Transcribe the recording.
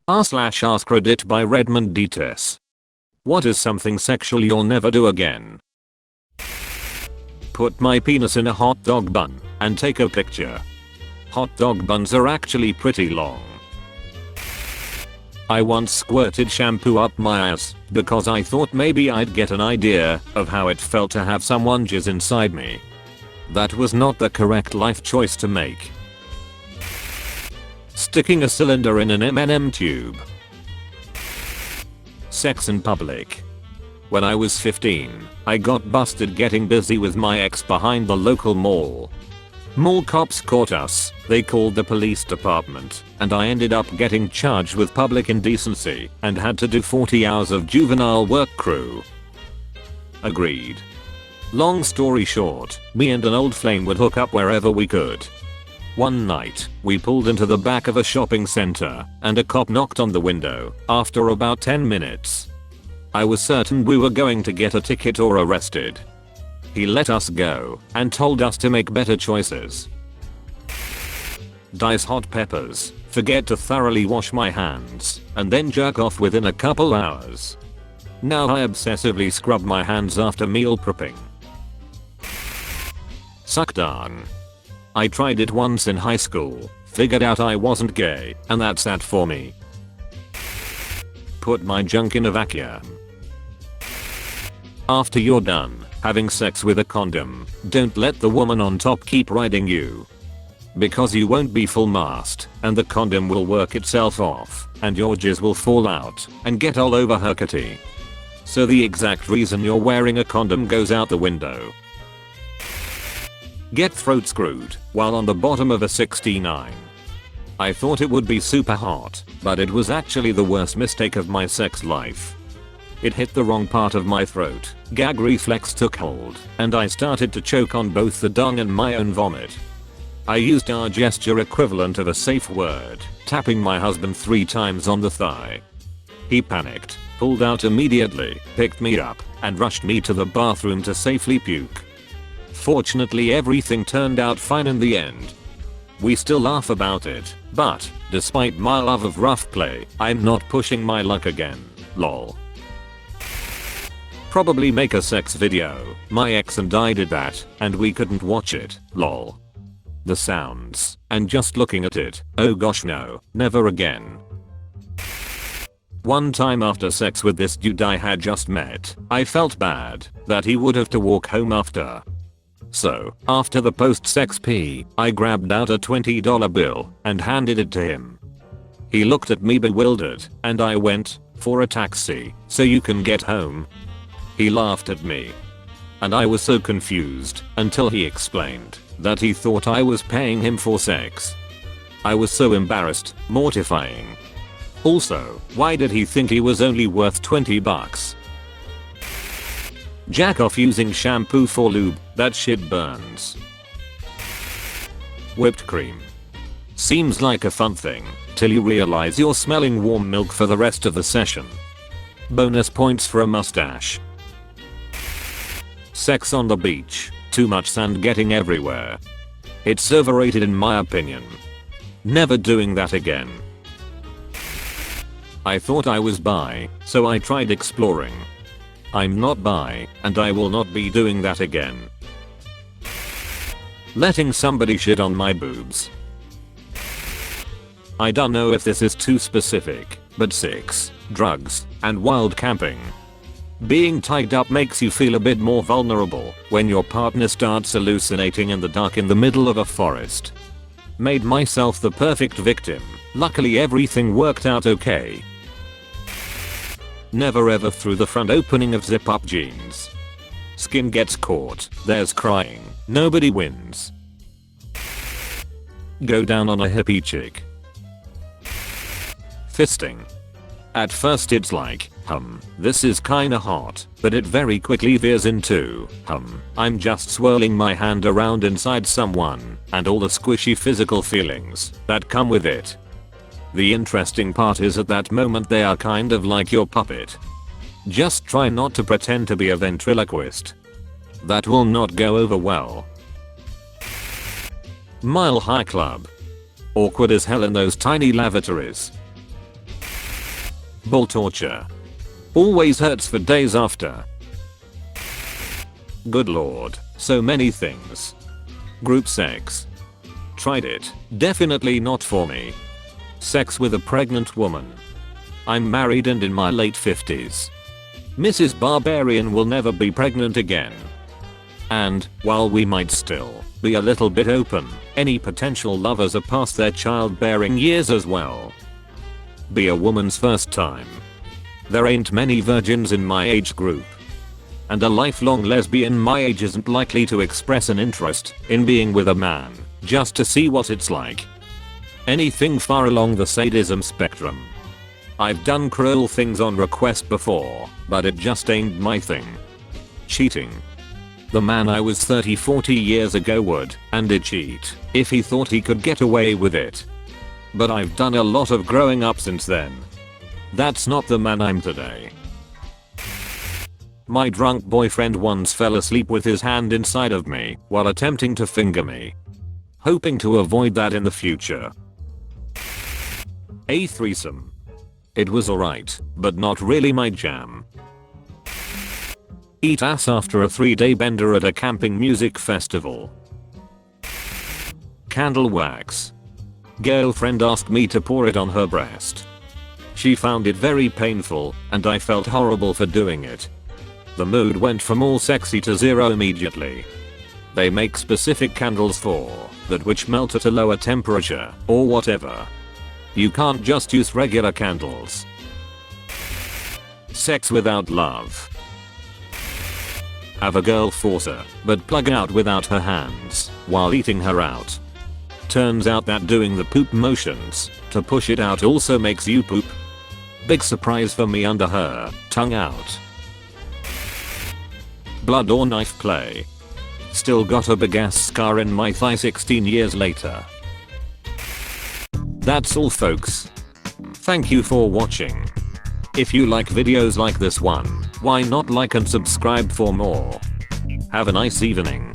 r/AskReddit by Redmond Dts. What is something sexual you'll never do again? Put my penis in a hot dog bun and take a picture. Hot dog buns are actually pretty long. I once squirted shampoo up my ass because I thought maybe I'd get an idea of how it felt to have someone jizz inside me. That was not the correct life choice to make. Sticking a cylinder in an M&M tube. Sex in public. When I was 15, I got busted getting busy with my ex behind the local mall. Mall cops caught us, they called the police department, and I ended up getting charged with public indecency and had to do 40 hours of juvenile work crew. Agreed. Long story short, me and an old flame would hook up wherever we could. One night, we pulled into the back of a shopping center, and a cop knocked on the window after about 10 minutes. I was certain we were going to get a ticket or arrested. He let us go and told us to make better choices. Dice hot peppers, forget to thoroughly wash my hands, and then jerk off within a couple hours. Now I obsessively scrub my hands after meal prepping. Suck dung. I tried it once in high school, figured out I wasn't gay, and that's that for me. Put my junk in a vacuum. After you're done having sex with a condom, don't let the woman on top keep riding you. Because you won't be full mast, and the condom will work itself off, and your jizz will fall out and get all over her kitty. So the exact reason you're wearing a condom goes out the window. Get throat screwed while on the bottom of a 69. I thought it would be super hot, but it was actually the worst mistake of my sex life. It hit the wrong part of my throat, gag reflex took hold, and I started to choke on both the dung and my own vomit. I used our gesture equivalent of a safe word, tapping my husband 3 times on the thigh. He panicked, pulled out immediately, picked me up, and rushed me to the bathroom to safely puke. Fortunately everything turned out fine in the end. We still laugh about it, but, despite my love of rough play, I'm not pushing my luck again, lol. Probably make a sex video, my ex and I did that, and we couldn't watch it, lol. The sounds, and just looking at it, oh gosh no, never again. One time after sex with this dude I had just met, I felt bad that he would have to walk home after. So, after the post-sex pee, I grabbed out a $20 bill and handed it to him. He looked at me bewildered, and I went, "For a taxi, so you can get home." He laughed at me. And I was so confused until he explained that he thought I was paying him for sex. I was so embarrassed, mortifying. Also, why did he think he was only worth 20 bucks? Jack off using shampoo for lube, that shit burns. Whipped cream. Seems like a fun thing, till you realize you're smelling warm milk for the rest of the session. Bonus points for a mustache. Sex on the beach, too much sand getting everywhere. It's overrated in my opinion. Never doing that again. I thought I was bi, so I tried exploring. I'm not bi, and I will not be doing that again. Letting somebody shit on my boobs. I don't know if this is too specific, but sex, drugs, and wild camping. Being tied up makes you feel a bit more vulnerable when your partner starts hallucinating in the dark in the middle of a forest. Made myself the perfect victim. Luckily everything worked out okay. Never ever through the front opening of zip up jeans. Skin gets caught, there's crying, nobody wins. Go down on a hippie chick. Fisting. At first it's like, this is kinda hot, but it very quickly veers into, I'm just swirling my hand around inside someone, and all the squishy physical feelings that come with it. The interesting part is at that moment they are kind of like your puppet. Just try not to pretend to be a ventriloquist. That will not go over well. Mile High Club. Awkward as hell in those tiny lavatories. Bull torture. Always hurts for days after. Good lord, so many things. Group sex. Tried it, definitely not for me. Sex with a pregnant woman. I'm married and in my late 50s. Mrs. Barbarian will never be pregnant again. And, while we might still be a little bit open, any potential lovers are past their childbearing years as well. Be a woman's first time. There ain't many virgins in my age group. And a lifelong lesbian my age isn't likely to express an interest in being with a man just to see what it's like. Anything far along the sadism spectrum. I've done cruel things on request before, but it just ain't my thing. Cheating. The man I was 30-40 years ago would and did cheat if he thought he could get away with it. But I've done a lot of growing up since then. That's not the man I'm today. My drunk boyfriend once fell asleep with his hand inside of me while attempting to finger me. Hoping to avoid that in the future. A threesome. It was alright, but not really my jam. Eat ass after a 3-day bender at a camping music festival. Candle wax. Girlfriend asked me to pour it on her breast. She found it very painful, and I felt horrible for doing it. The mood went from all sexy to zero immediately. They make specific candles for that which melt at a lower temperature, or whatever. You can't just use regular candles. Sex without love. Have a girl force her, but plug out without her hands, while eating her out. Turns out that doing the poop motions to push it out also makes you poop. Big surprise for me under her, tongue out. Blood or knife play. Still got a big ass scar in my thigh 16 years later. That's all folks. Thank you for watching. If you like videos like this one, why not like and subscribe for more? Have a nice evening.